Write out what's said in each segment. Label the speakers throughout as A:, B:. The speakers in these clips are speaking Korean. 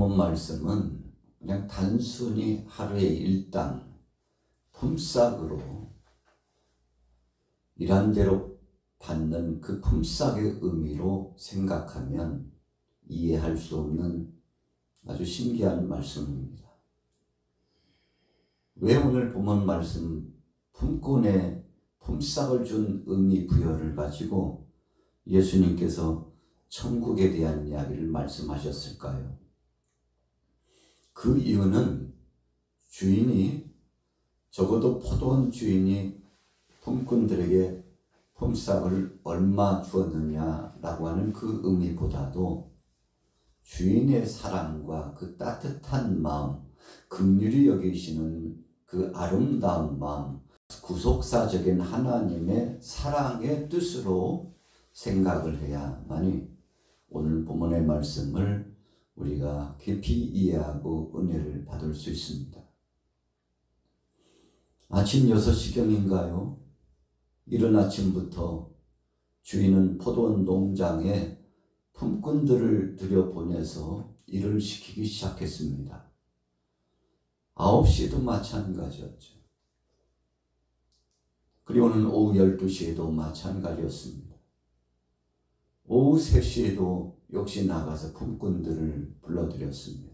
A: 본문 말씀은 그냥 단순히 하루의 일당, 품삯으로 일한 대로 받는 그 품삯의 의미로 생각하면 이해할 수 없는 아주 신기한 말씀입니다. 왜 오늘 본문 말씀 품꾼의 품삯을 준 의미 부여를 가지고 예수님께서 천국에 대한 이야기를 말씀하셨을까요? 그 이유는 주인이, 적어도 포도원 주인이 품꾼들에게 품삯을 얼마 주었느냐라고 하는 그 의미보다도 주인의 사랑과 그 따뜻한 마음, 긍휼히 여기시는 그 아름다운 마음, 구속사적인 하나님의 사랑의 뜻으로 생각을 해야만이 오늘 본문의 말씀을 우리가 깊이 이해하고 은혜를 받을 수 있습니다. 아침 6시경인가요? 이른 아침부터 주인은 포도원 농장에 품꾼들을 들여보내서 일을 시키기 시작했습니다. 9시에도 마찬가지였죠. 그리고는 오후 12시에도 마찬가지였습니다. 오후 3시에도 역시 나가서 품꾼들을 불러들였습니다.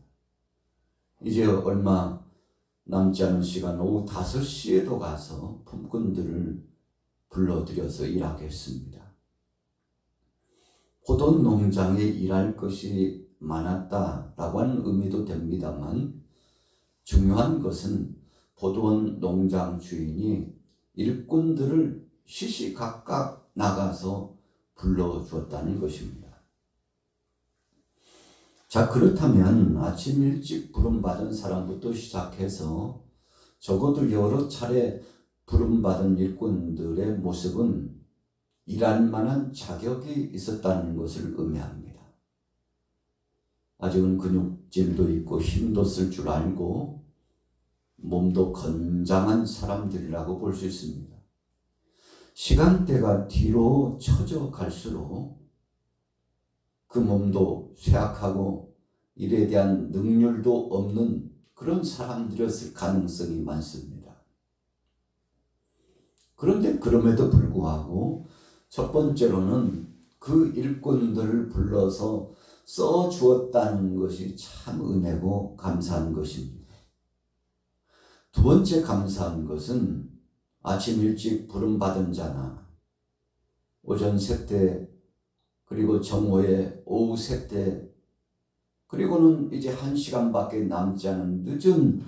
A: 이제 얼마 남지 않은 시간 오후 5시에도 가서 품꾼들을 불러들여서 일하게 했습니다. 포도원 농장에 일할 것이 많았다라고 하는 의미도 됩니다만 중요한 것은 포도원 농장 주인이 일꾼들을 시시각각 나가서 불러주었다는 것입니다. 자, 그렇다면 아침 일찍 부름받은 사람부터 시작해서 적어도 여러 차례 부름받은 일꾼들의 모습은 일할 만한 자격이 있었다는 것을 의미합니다. 아직은 근육질도 있고 힘도 쓸 줄 알고 몸도 건장한 사람들이라고 볼 수 있습니다. 시간대가 뒤로 처져 갈수록 그 몸도 쇠약하고 일에 대한 능률도 없는 그런 사람들이었을 가능성이 많습니다. 그런데 그럼에도 불구하고 첫 번째로는 그 일꾼들을 불러서 써주었다는 것이 참 은혜고 감사한 것입니다. 두 번째 감사한 것은 아침 일찍 부름받은 자나 오전 세때 그리고 정오에 오후 세때 그리고는 이제 1시간밖에 남지 않은 늦은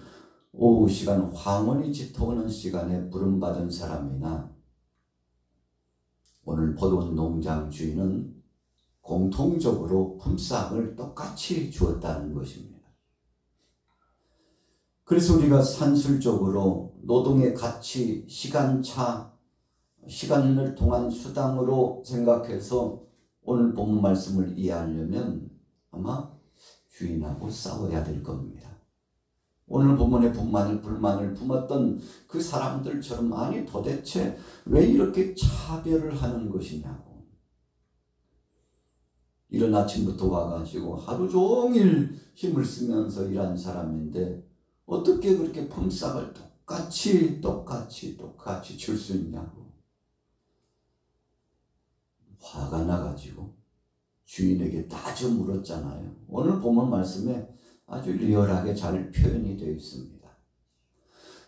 A: 오후 시간 황혼이 짙어오는 시간에 부름받은 사람이나 오늘 포도원 농장 주인은 공통적으로 품삯을 똑같이 주었다는 것입니다. 그래서 우리가 산술적으로 노동의 가치, 시간차, 시간을 통한 수당으로 생각해서 오늘 본문 말씀을 이해하려면 아마 주인하고 싸워야 될 겁니다. 오늘 본문의 불만을 품었던 그 사람들처럼 아니 도대체 왜 이렇게 차별을 하는 것이냐고. 이른 아침부터 와가지고 하루 종일 힘을 쓰면서 일한 사람인데 어떻게 그렇게 품삯을 똑같이 줄 수 있냐고. 화가 나가지고 주인에게 따져 물었잖아요. 오늘 본문 말씀에 아주 리얼하게 잘 표현이 되어 있습니다.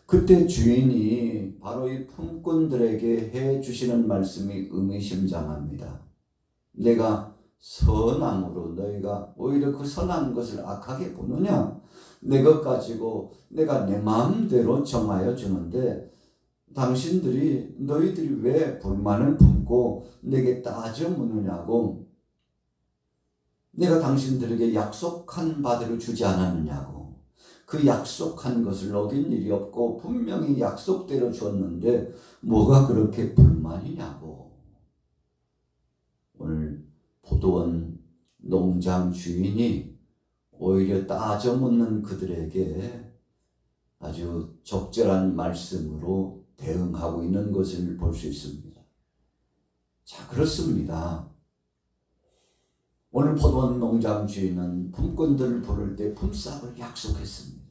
A: 그때 주인이 바로 이 품꾼들에게 해주시는 말씀이 의미심장합니다. 내가 선함으로 너희가 오히려 그 선한 것을 악하게 보느냐? 내 것 가지고 내가 내 마음대로 정하여 주는데 너희들이 왜 불만을 품고 내게 따져 묻느냐고. 내가 당신들에게 약속한 바대로 주지 않았느냐고. 그 약속한 것을 어긴 일이 없고 분명히 약속대로 줬는데 뭐가 그렇게 불만이냐고. 오늘 포도원 농장 주인이 오히려 따져 묻는 그들에게 아주 적절한 말씀으로 대응하고 있는 것을 볼 수 있습니다. 자, 그렇습니다. 오늘 포도원 농장 주인은 품꾼들을 부를 때 품삯을 약속했습니다.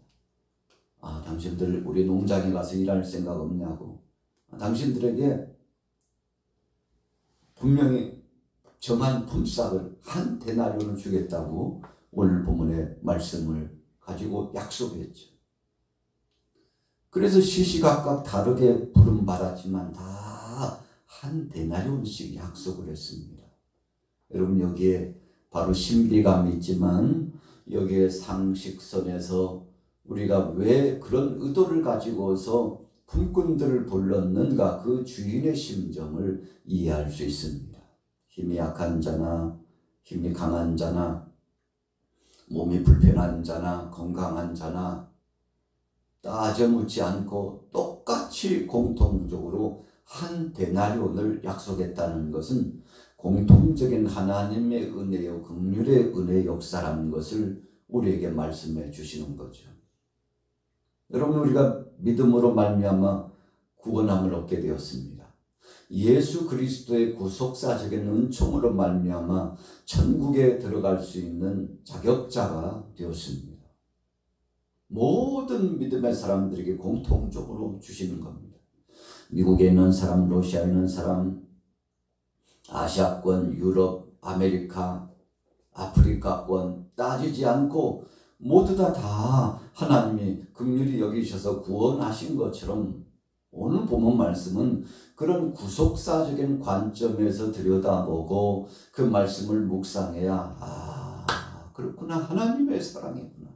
A: 당신들 우리 농장에 가서 일할 생각 없냐고. 당신들에게 분명히 정한 품삯을 한 데나리온을 주겠다고 오늘 본문의 말씀을 가지고 약속했죠. 그래서 시시각각 다르게 부름받았지만 다 한 데나리온씩 약속을 했습니다. 여러분, 여기에 바로 신비감이 있지만 여기에 상식선에서 우리가 왜 그런 의도를 가지고서 품꾼들을 불렀는가, 그 주인의 심정을 이해할 수 있습니다. 힘이 약한 자나 힘이 강한 자나 몸이 불편한 자나 건강한 자나 따져 묻지 않고 똑같이 공통적으로 한 데나리온을 약속했다는 것은 공통적인 하나님의 은혜요, 긍휼의 은혜 역사라는 것을 우리에게 말씀해 주시는 거죠. 여러분, 우리가 믿음으로 말미암아 구원함을 얻게 되었습니다. 예수 그리스도의 구속사적인 은총으로 말미암아 천국에 들어갈 수 있는 자격자가 되었습니다. 모든 믿음의 사람들에게 공통적으로 주시는 겁니다. 미국에 있는 사람, 러시아에 있는 사람, 아시아권, 유럽, 아메리카, 아프리카권 따지지 않고 모두 다 하나님이 긍휼히 여기셔서 구원하신 것처럼 오늘 본문 말씀은 그런 구속사적인 관점에서 들여다보고 그 말씀을 묵상해야 그렇구나, 하나님의 사랑이구나.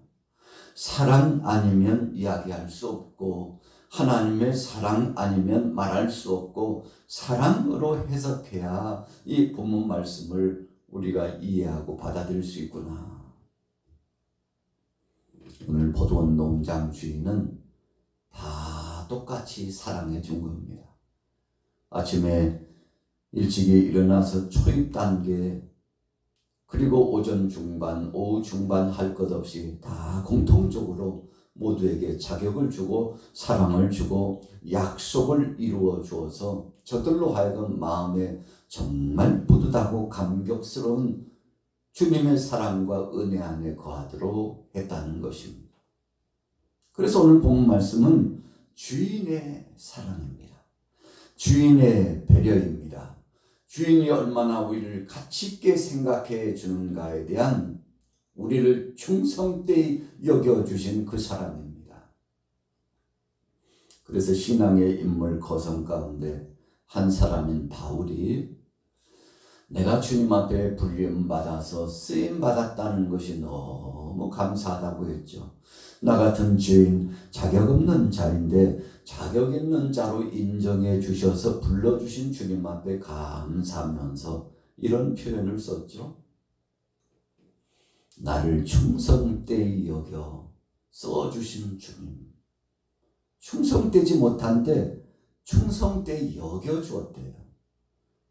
A: 사랑 아니면 이야기할 수 없고 하나님의 사랑 아니면 말할 수 없고 사랑으로 해석해야 이 본문 말씀을 우리가 이해하고 받아들일 수 있구나. 오늘 포도원 농장 주인은 다 똑같이 사랑해 준 겁니다. 아침에 일찍이 일어나서 초입 단계, 그리고 오전 중반, 오후 중반 할 것 없이 다 공통적으로 모두에게 자격을 주고 사랑을 주고 약속을 이루어 주어서 저들로 하여금 마음에 정말 뿌듯하고 감격스러운 주님의 사랑과 은혜 안에 거하도록 했다는 것입니다. 그래서 오늘 본 말씀은 주인의 사랑입니다. 주인의 배려입니다. 주인이 얼마나 우리를 가치 있게 생각해 주는가에 대한 우리를 충성되이 여겨주신 그 사랑입니다. 그래서 신앙의 인물 거성 가운데 한 사람인 바울이 내가 주님 앞에 불림받아서 쓰임받았다는 것이 너무 감사하다고 했죠. 나 같은 죄인, 자격 없는 자인데 자격 있는 자로 인정해 주셔서 불러주신 주님 앞에 감사하면서 이런 표현을 썼죠. 나를 충성되이 여겨 써주신 주님. 충성되지 못한데 충성되이 여겨주었대요.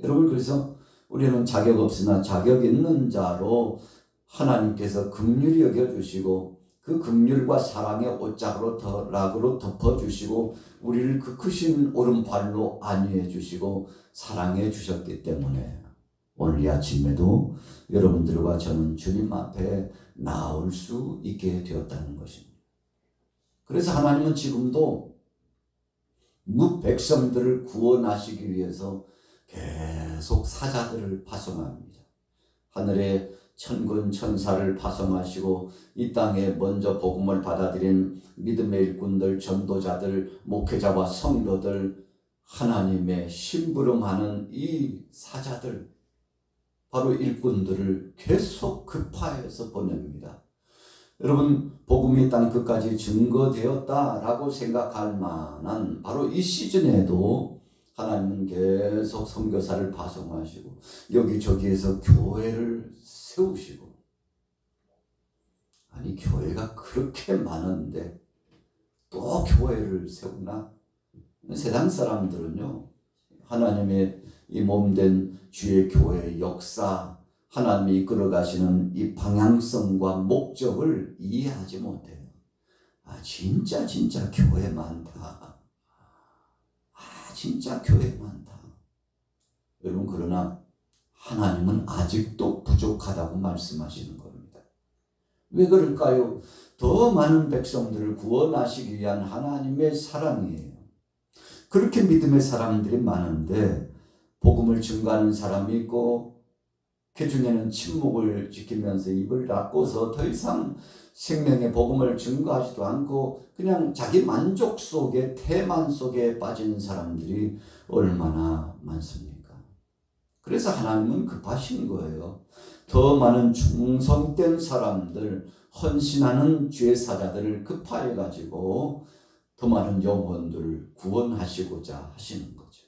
A: 여러분, 그래서 우리는 자격 없으나 자격 있는 자로 하나님께서 긍휼히 여겨주시고 그 긍휼과 사랑의 옷자락으로 락으로 덮어주시고 우리를 그 크신 오른발로 안위해 주시고 사랑해 주셨기 때문에 오늘 이 아침에도 여러분들과 저는 주님 앞에 나올 수 있게 되었다는 것입니다. 그래서 하나님은 지금도 백성들을 구원하시기 위해서 계속 사자들을 파송합니다. 하늘에 천군 천사를 파송하시고 이 땅에 먼저 복음을 받아들인 믿음의 일꾼들, 전도자들, 목회자와 성도들, 하나님의 심부름하는 이 사자들, 바로 일꾼들을 계속 급파해서 보냅니다. 여러분, 복음이 땅 끝까지 증거되었다라고 생각할 만한 바로 이 시즌에도 하나님은 계속 선교사를 파송하시고 여기저기에서 교회를 세우시고, 아니 교회가 그렇게 많은데 또 교회를 세우나? 세상 사람들은요, 하나님의 이 몸된 주의 교회의 역사, 하나님이 이끌어 가시는 이 방향성과 목적을 이해하지 못해요. 진짜 교회 많다. 진짜 교회 많다. 여러분, 그러나 하나님은 아직도 부족하다고 말씀하시는 겁니다. 왜 그럴까요? 더 많은 백성들을 구원하시기 위한 하나님의 사랑이에요. 그렇게 믿음의 사람들이 많은데 복음을 증거하는 사람이 있고 그 중에는 침묵을 지키면서 입을 닫고서 더 이상 생명의 복음을 증거하지도 않고 그냥 자기 만족 속에 태만 속에 빠지는 사람들이 얼마나 많습니까? 그래서 하나님은 급하신 거예요. 더 많은 충성된 사람들, 헌신하는 죄사자들을 급하여 가지고 더 많은 영혼들을 구원하시고자 하시는 거죠.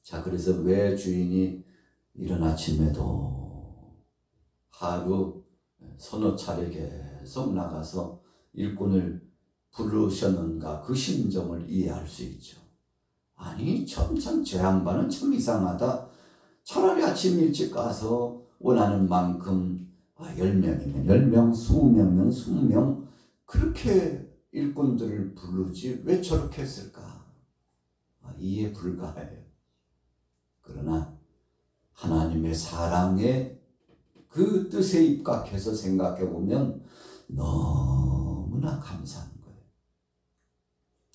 A: 자, 그래서 왜 주인이 이른 아침에도 하루 서너 차례 계속 나가서 일꾼을 부르셨는가, 그 심정을 이해할 수 있죠. 아니, 참 저 양반은 참 이상하다. 차라리 아침 일찍 가서 원하는 만큼 10명이면 10명, 20명이면 20명 그렇게 일꾼들을 부르지 왜 저렇게 했을까? 이해 불가해요. 그러나 하나님의 사랑의 그 뜻에 입각해서 생각해 보면 너무나 감사한 거예요.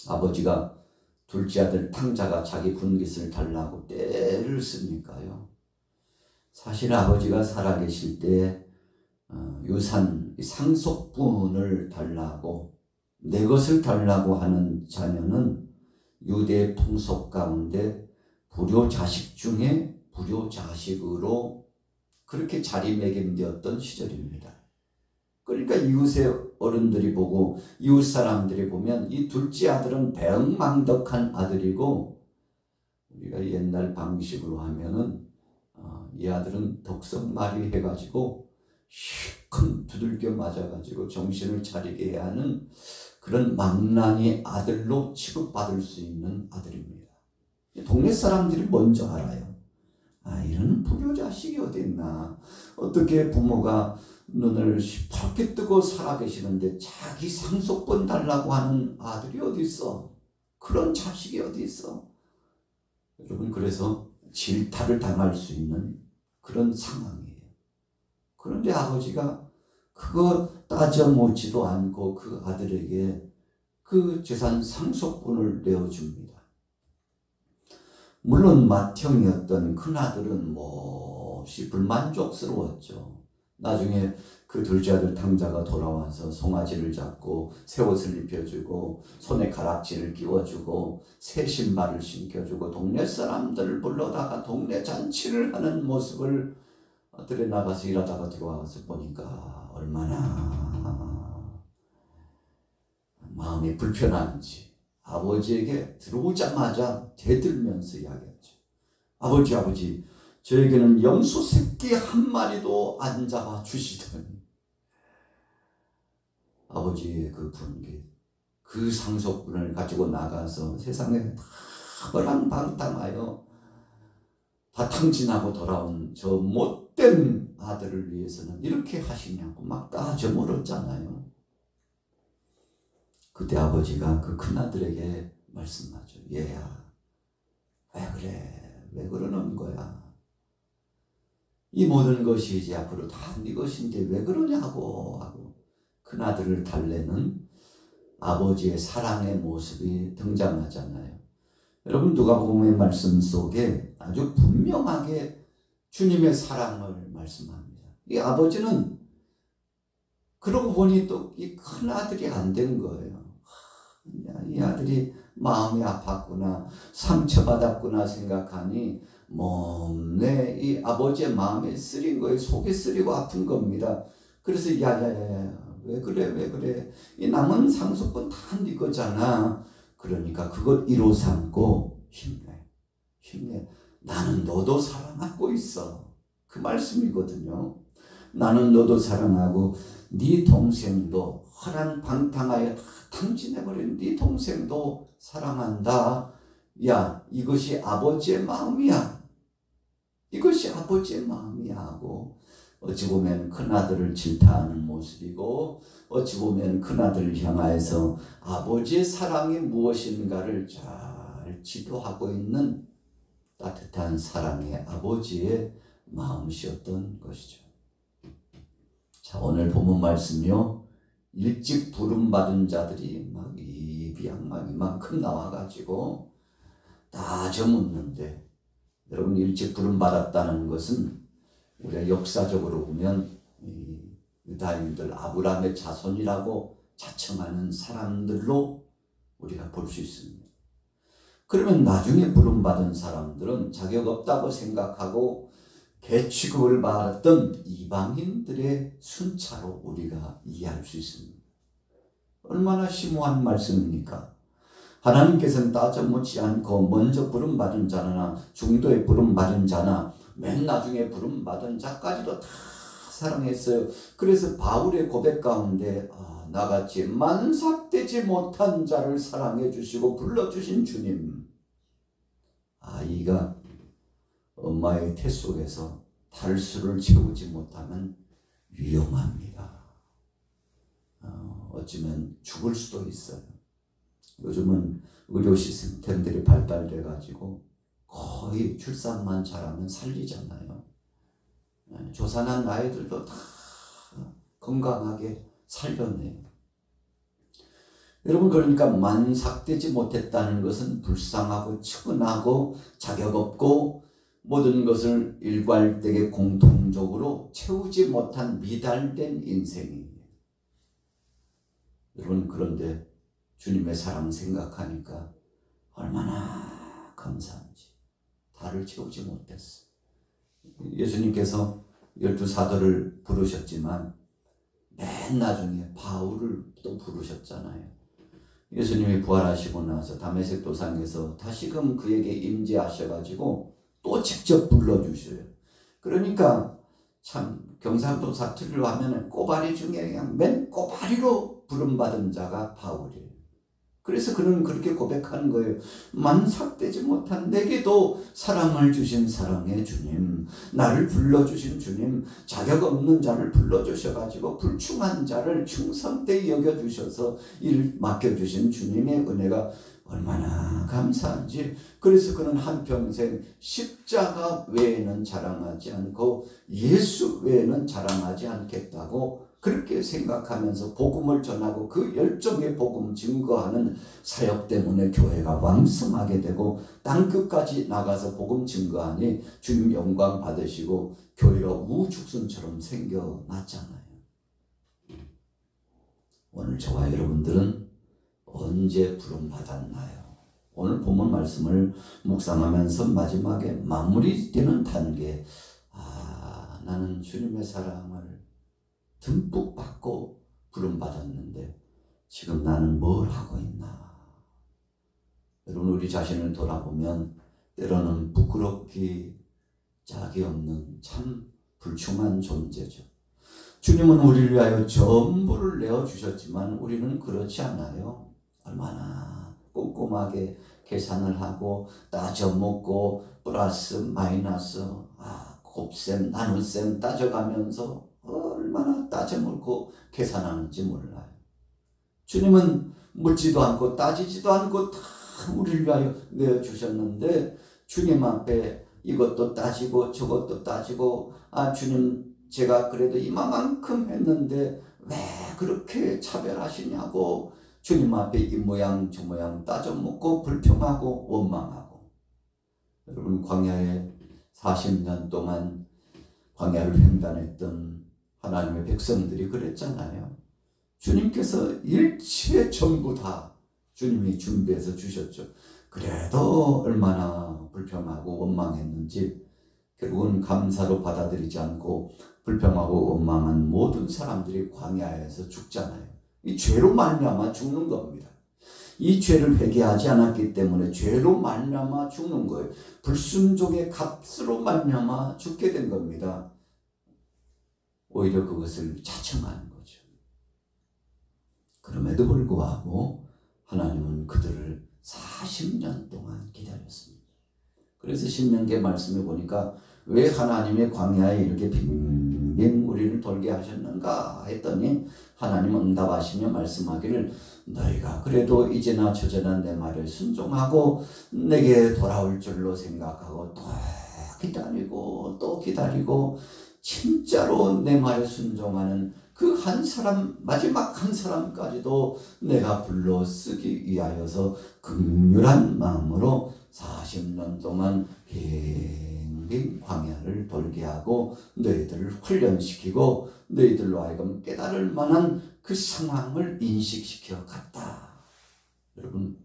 A: 아버지가 둘째 아들 탕자가 자기 분깃을 달라고 떼를 쓰니까요. 사실 아버지가 살아계실 때 유산 상속분을 달라고 내 것을 달라고 하는 자녀는 유대 풍속 가운데 불효자식 중에 불효자식으로 그렇게 자리매김되었던 시절입니다. 그러니까 이웃의 어른들이 보고 이웃 사람들이 보면 이 둘째 아들은 배은망덕한 아들이고 우리가 옛날 방식으로 하면은 이 아들은 덕성마리 해가지고 실컷 두들겨 맞아가지고 정신을 차리게 해야 하는 그런 망나니 아들로 취급받을 수 있는 아들입니다. 동네 사람들이 먼저 알아요. 이런 불효자식이 어디 있나. 어떻게 부모가 눈을 시퍼렇게 뜨고 살아계시는데 자기 상속분 달라고 하는 아들이 어디 있어. 그런 자식이 어디 있어. 여러분, 그래서 질타를 당할 수 있는 그런 상황이에요. 그런데 아버지가 그거 따져 묻지도 않고 그 아들에게 그 재산 상속분을 내어줍니다. 물론 맏형이었던 큰아들은 몹시 불만족스러웠죠. 나중에 그 둘째 아들 탕자가 돌아와서 송아지를 잡고 새 옷을 입혀주고 손에 가락지를 끼워주고 새 신발을 신겨주고 동네 사람들을 불러다가 동네 잔치를 하는 모습을 들에 나가서 일하다가 들어와서 보니까 얼마나 마음이 불편한지 아버지에게 들어오자마자 대들면서 이야기했죠. 아버지, 저에게는 염소 새끼 한 마리도 안 잡아 주시더니 아버지의 그 분깃, 그 상속분을 가지고 나가서 세상에 다 허랑방탕하여 다 탕진하고 돌아온 저 못된 아들을 위해서는 이렇게 하시냐고 막 따져 물었잖아요. 그때 아버지가 그 큰아들에게 말씀하죠. 얘야, 왜 그래? 왜 그러는 거야? 이 모든 것이 이제 앞으로 다 네 것인데 왜 그러냐고 하고 큰아들을 달래는 아버지의 사랑의 모습이 등장하잖아요. 여러분, 누가복음의 말씀 속에 아주 분명하게 주님의 사랑을 말씀합니다. 이 아버지는 그러고 보니 또 이 큰아들이 안 된 거예요. 이 아들이 마음이 아팠구나, 상처받았구나 생각하니 몸내 이 아버지의 마음에 쓰린 거예요. 속에 쓰리고 아픈 겁니다. 그래서 야야야야, 왜 그래? 이 남은 상속분 다 네 거잖아. 그러니까 그걸 이로 삼고 힘내. 나는 너도 사랑하고 있어. 그 말씀이거든요. 나는 너도 사랑하고 네 동생도 허랑방탕하여 다 탕진해버린 네 동생도 사랑한다. 야, 이것이 아버지의 마음이야. 이것이 아버지의 마음이야 하고 어찌 보면 큰아들을 질타하는 모습이고 어찌 보면 큰아들을 향하여서 아버지의 사랑이 무엇인가를 잘 지도하고 있는 따뜻한 사랑의 아버지의 마음이었던 것이죠. 자, 오늘 본문 말씀이요. 일찍 부름받은 자들이 막 입이 이만큼 나와가지고 따져 묻는데, 여러분, 일찍 부름받았다는 것은 우리가 역사적으로 보면 유다인들 아브라함의 자손이라고 자청하는 사람들로 우리가 볼 수 있습니다. 그러면 나중에 부름받은 사람들은 자격 없다고 생각하고 개취급을 받았던 이방인들의 순차로 우리가 이해할 수 있습니다. 얼마나 심오한 말씀입니까? 하나님께서는 따져 묻지 않고 먼저 부름받은 자나 중도에 부름받은 자나 맨 나중에 부름받은 자까지도 다 사랑했어요. 그래서 바울의 고백 가운데 나같이 만삭되지 못한 자를 사랑해 주시고 불러주신 주님, 아이가 엄마의 태 속에서 달수를 채우지 못하면 위험합니다. 어쩌면 죽을 수도 있어요. 요즘은 의료 시스템들이 발달돼 가지고 거의 출산만 잘하면 살리잖아요. 조산한 아이들도 다 건강하게 살려내요. 여러분, 그러니까 만삭되지 못했다는 것은 불쌍하고 측은하고 자격 없고 모든 것을 일괄되게 공통적으로 채우지 못한 미달된 인생이에요. 여러분, 그런데 주님의 사랑 생각하니까 얼마나 감사한지. 달을 채우지 못했어. 예수님께서 12사도를 부르셨지만 맨 나중에 바울을 또 부르셨잖아요. 예수님이 부활하시고 나서 다메섹 도상에서 다시금 그에게 임재하셔가지고 또 직접 불러주셔요. 그러니까 참 경상도 사투리로 하면 꼬바리 중에 그냥 맨 꼬바리로 부름받은 자가 바울이에요. 그래서 그는 그렇게 고백하는 거예요. 만삭되지 못한 내게도 사랑을 주신 사랑의 주님, 나를 불러주신 주님, 자격 없는 자를 불러주셔가지고 불충한 자를 충성되이 여겨주셔서 일을 맡겨주신 주님의 은혜가 얼마나 감사한지. 그래서 그는 한평생 십자가 외에는 자랑하지 않고 예수 외에는 자랑하지 않겠다고 그렇게 생각하면서 복음을 전하고 그 열정의 복음 증거하는 사역 때문에 교회가 왕성하게 되고 땅끝까지 나가서 복음 증거하니 주님 영광 받으시고 교회가 우죽순처럼 생겨났잖아요. 오늘 저와 여러분들은 언제 부름받았나요? 오늘 본문 말씀을 묵상하면서 마지막에 마무리되는 단계, 나는 주님의 사랑을 듬뿍 받고 부름받았는데 지금 나는 뭘 하고 있나? 여러분, 우리 자신을 돌아보면 때로는 부끄럽기 짝이 없는 참 불충한 존재죠. 주님은 우리를 위하여 전부를 내어주셨지만 우리는 그렇지 않아요. 얼마나 꼼꼼하게 계산을 하고 따져먹고 플러스 마이너스 곱셈 나눗셈 따져가면서 얼마나 따져먹고 계산하는지 몰라요. 주님은 묻지도 않고 따지지도 않고 다 우리를 위하여 내어주셨는데 주님 앞에 이것도 따지고 저것도 따지고 주님 제가 그래도 이만큼 했는데 왜 그렇게 차별하시냐고 주님 앞에 이 모양 저 모양 따져먹고 불평하고 원망하고. 여러분, 광야에 40년 동안 광야를 횡단했던 하나님의 백성들이 그랬잖아요. 주님께서 일체 전부 다 주님이 준비해서 주셨죠. 그래도 얼마나 불평하고 원망했는지 결국은 감사로 받아들이지 않고 불평하고 원망한 모든 사람들이 광야에서 죽잖아요. 이 죄로 말미암아 죽는 겁니다. 이 죄를 회개하지 않았기 때문에 죄로 말미암아 죽는 거예요. 불순종의 값으로 말미암아 죽게 된 겁니다. 오히려 그것을 자청하는 거죠. 그럼에도 불구하고 하나님은 그들을 40년 동안 기다렸습니다. 그래서 신명기 말씀에 보니까 왜 하나님의 광야에 이렇게 빙빙 하나님 우리를 돌게 하셨는가 했더니 하나님 응답하시며 말씀하기를 너희가 그래도 이제나 저제나 내 말에 순종하고 내게 돌아올 줄로 생각하고 또 기다리고 또 기다리고 진짜로 내 말에 순종하는 그 한 사람, 마지막 한 사람까지도 내가 불러 쓰기 위하여서 긍휼한 마음으로 40년 동안 빙빙 광야를 돌게 하고 너희들을 훈련시키고 너희들로 하여금 깨달을 만한 그 상황을 인식시켜 갔다. 여러분,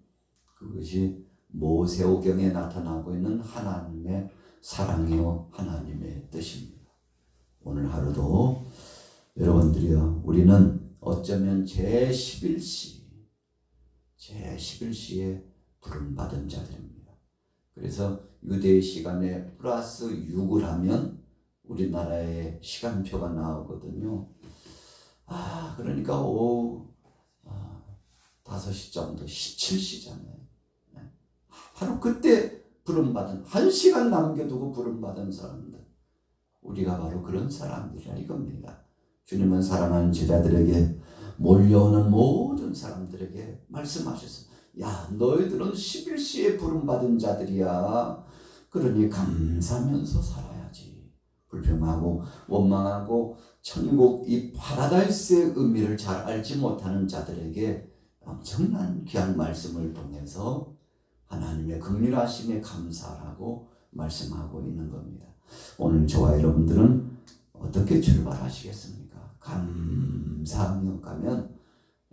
A: 그것이 모세오경에 나타나고 있는 하나님의 사랑이요 하나님의 뜻입니다. 오늘 하루도 여러분들이요, 우리는 어쩌면 제11시에 부름받은 자들입니다. 그래서 유대의 시간에 플러스 6을 하면 우리나라의 시간표가 나오거든요. 그러니까 오후 5시 정도 17시잖아요. 바로 그때 부름받은, 1시간 남겨두고 부름받은 사람들, 우리가 바로 그런 사람들이라 이겁니다. 주님은 사랑하는 제자들에게, 몰려오는 모든 사람들에게 말씀하셨습니다. 야, 너희들은 11시에 부름받은 자들이야. 그러니 감사하면서 살아야지. 불평하고 원망하고 천국, 이 파라다이스의 의미를 잘 알지 못하는 자들에게 엄청난 귀한 말씀을 통해서 하나님의 긍휼하심에 감사하라고 말씀하고 있는 겁니다. 오늘 저와 여러분들은 어떻게 출발하시겠습니까? 감사하며 가면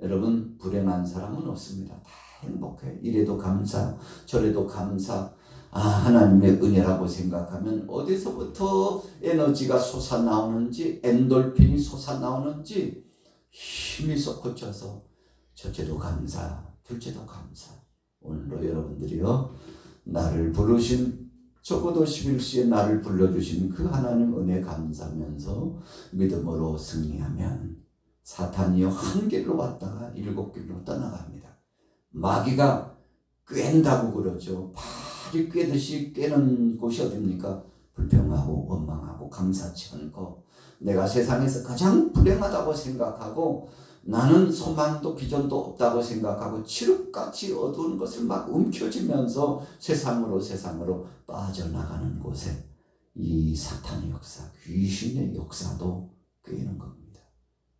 A: 여러분, 불행한 사람은 없습니다. 다 행복해. 이래도 감사, 저래도 감사. 하나님의 은혜라고 생각하면 어디서부터 에너지가 솟아나오는지, 엔돌핀이 솟아나오는지 힘이 솟구쳐서 첫째도 감사, 둘째도 감사. 오늘도 여러분들이요, 나를 부르신, 적어도 11시에 나를 불러주신 그 하나님 은혜 감사하면서 믿음으로 승리하면 사탄이요, 한 길로 왔다가 7길로 떠나갑니다. 마귀가 꿰다고 그러죠. 발이 꿰듯이 꿰는 곳이 어딥니까? 불평하고 원망하고 감사치 않고 내가 세상에서 가장 불행하다고 생각하고 나는 소망도 비전도 없다고 생각하고 칠흑같이 어두운 것을 막 움켜쥐면서 세상으로 빠져나가는 곳에 이 사탄의 역사, 귀신의 역사도 꿰는 겁니다.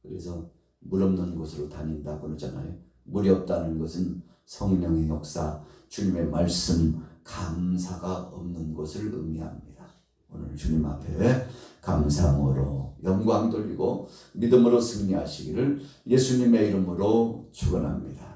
A: 그래서 물 없는 곳으로 다닌다고 그러잖아요. 물이 없다는 것은 성령의 역사, 주님의 말씀, 감사가 없는 곳을 의미합니다. 오늘 주님 앞에 감사함으로 영광 돌리고 믿음으로 승리하시기를 예수님의 이름으로 축원합니다.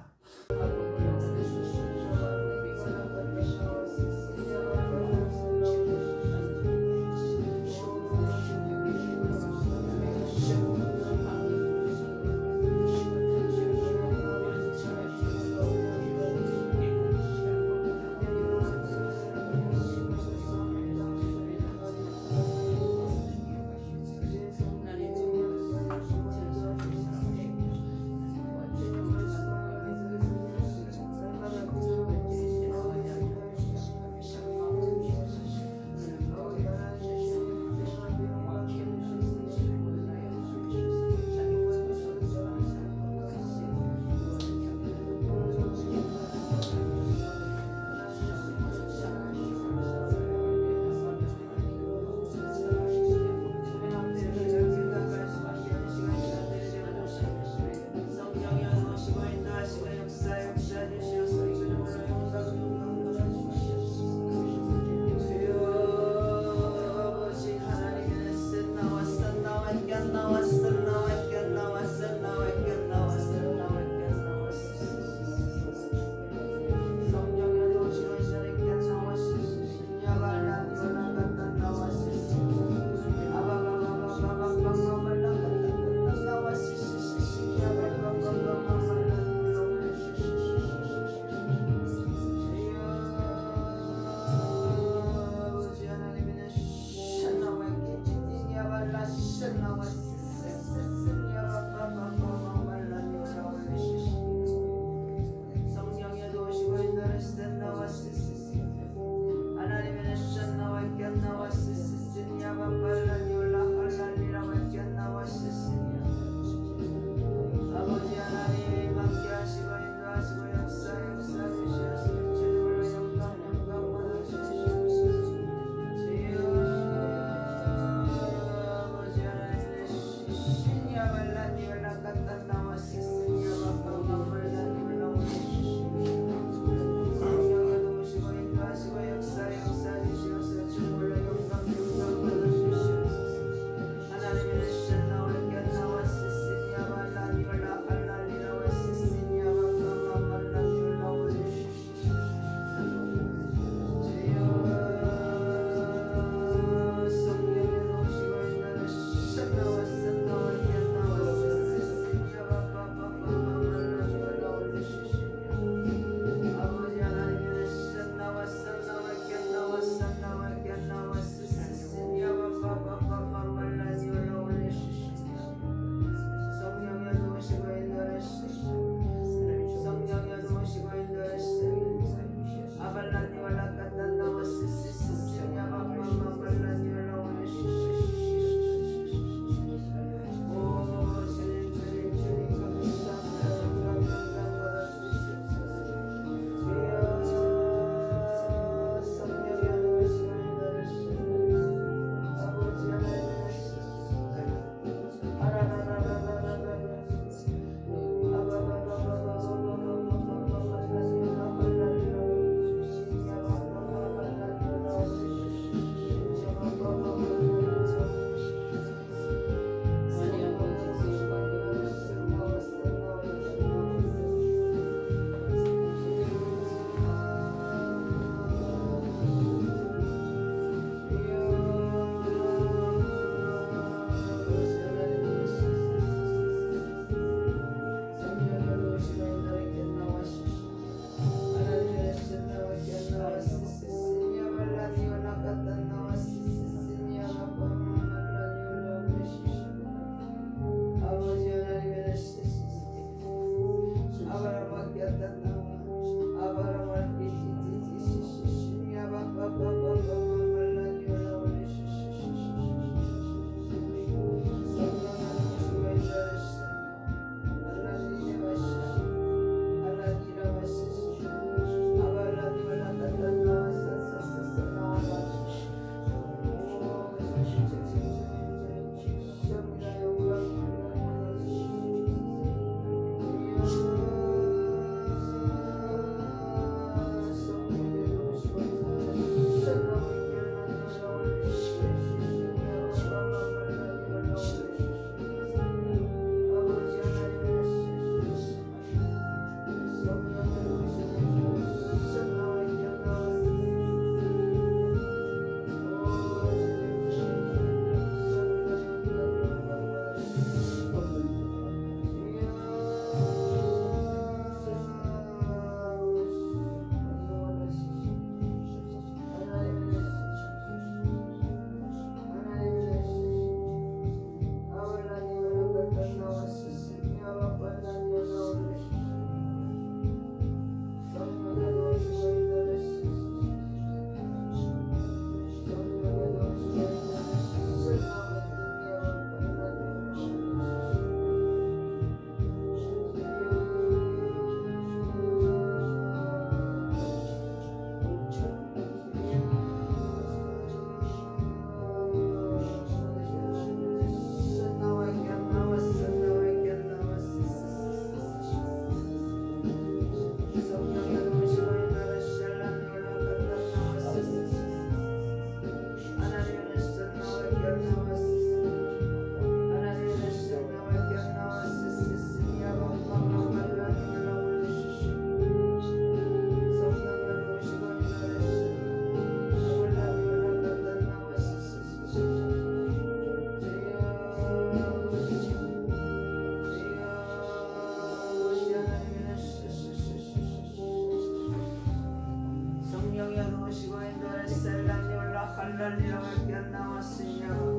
B: 달리러 갈 게 안 남았으며